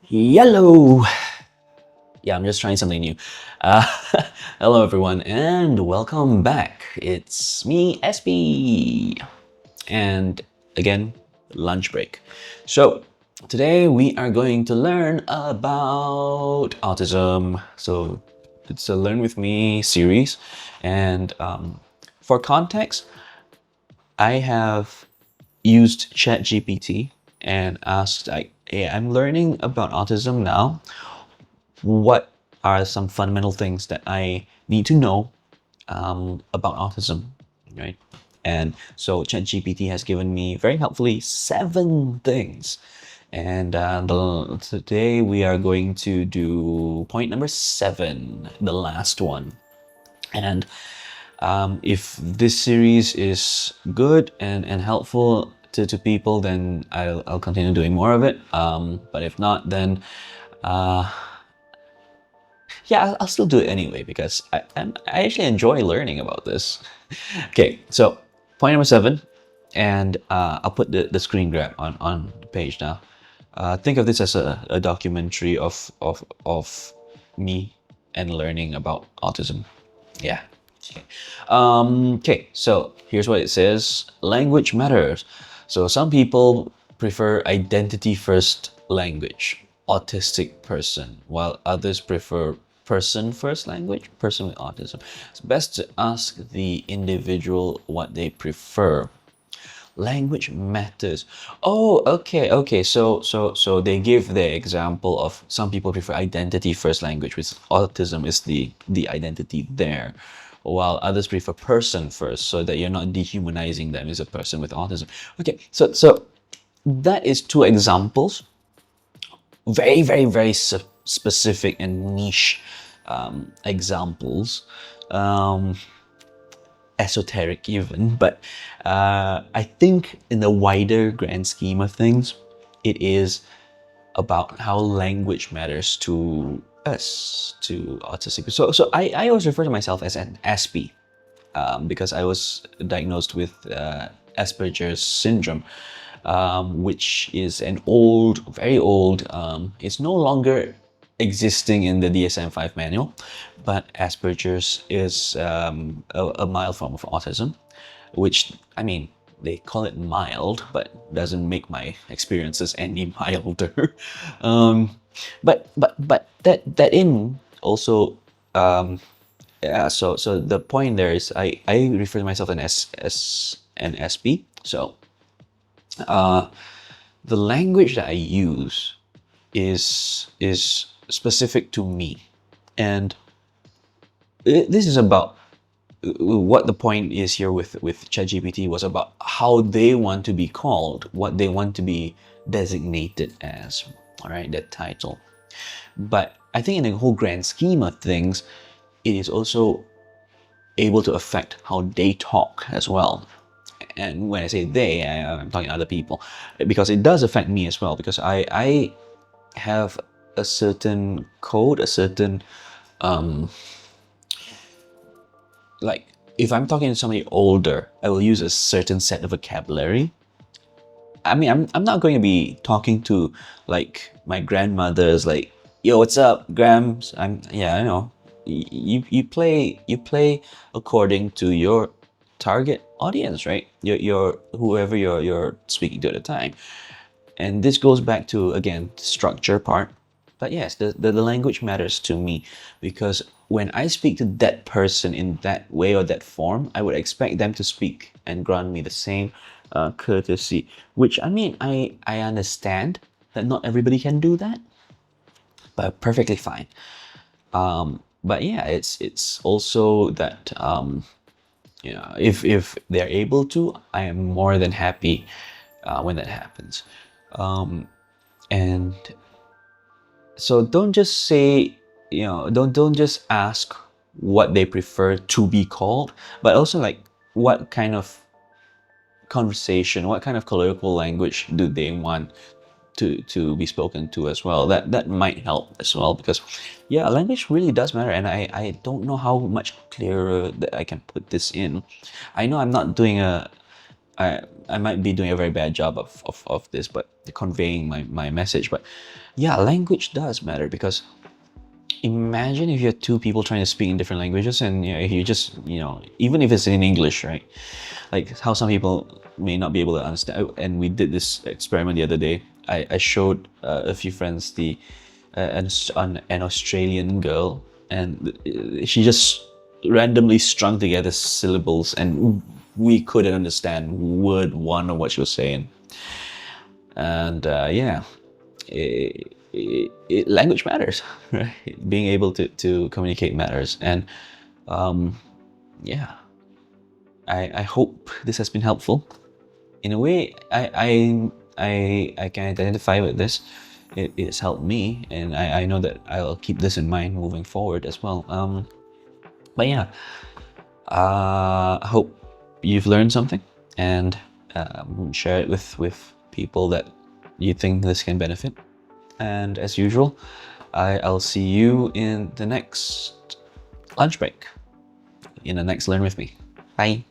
Hello! Yeah, I'm just trying something new. Uh, Hello, everyone, and welcome back. It's me, Aspie, and again, lunch break. So, today we are going to learn about autism. So, it's a Learn With Me series, and for context, I have used ChatGPT and asked, like, hey, I'm learning about autism now. What are some fundamental things that I need to know about autism, right? And so ChatGPT has given me very helpfully 7 things. And today we are going to do point number 7, the last one. And if this series is good and helpful to people, then I'll continue doing more of it. But if not, then uh, yeah, I'll still do it anyway because I actually enjoy learning about this. Okay, so point number 7, and I'll put the screen grab on the page now. Think of this as a documentary of me and learning about autism. Yeah. Okay. Okay, so here's what it says. Language matters. So some people prefer identity first language, autistic person, while others prefer person first language, person with autism. It's best to ask the individual what they prefer. Language matters. Oh, okay. So they give the example of some people prefer identity first language, which autism is the identity there, while others prefer person first, so that you're not dehumanizing them as a person with autism. Okay, so that is 2 examples, very specific and niche examples. Esoteric even, but I think in the wider grand scheme of things, it is about how language matters to us, to autistic. So I always refer to myself as an Aspie because I was diagnosed with Asperger's syndrome, which is an old, very old, it's no longer existing in the DSM-5 manual, but Asperger's is a mild form of autism, which, I mean, they call it mild, but doesn't make my experiences any milder. But that in also yeah, so the point there is I refer to myself as an SP. So the language that I use is specific to me, and this is about what the point is here with ChatGPT was about how they want to be called, what they want to be designated as. All right, that title. But I think in the whole grand scheme of things, it is also able to affect how they talk as well. And when I say they, I'm talking other people, because it does affect me as well, because I have a certain code, a certain like if I'm talking to somebody older, I will use a certain set of vocabulary. I mean, I'm not going to be talking to like my grandmother's like, yo, what's up, Grams? Yeah, I know. You play according to your target audience, right? Your whoever you're speaking to at the time. And this goes back to, again, structure part. But yes, the language matters to me because when I speak to that person in that way or that form, I would expect them to speak and grant me the same courtesy. Which, I mean, I understand that not everybody can do that, but perfectly fine. But yeah, it's also that if they're able to, I am more than happy when that happens. And so don't just say, don't just ask what they prefer to be called, but also like what kind of conversation, what kind of colloquial language do they want to be spoken to as well. That might help as well, because yeah, language really does matter, and I don't know how much clearer that I can put this in. I know I'm not doing I might be doing a very bad job of this, but conveying my message. But yeah, language does matter, because imagine if you had two people trying to speak in different languages, and if you just, even if it's in English, right? Like how some people may not be able to understand. And we did this experiment the other day. I showed a few friends an Australian girl, and she just randomly strung together syllables, and we couldn't understand word one of what she was saying. And yeah, language matters, right? Being able to communicate matters. And yeah, I hope this has been helpful. In a way, I can identify with this. It's helped me, and I know that I'll keep this in mind moving forward as well. But yeah, I hope you've learned something, and share it with people that you think this can benefit. And as usual, I'll see you in the next lunch break, in the next Learn With Me. Bye.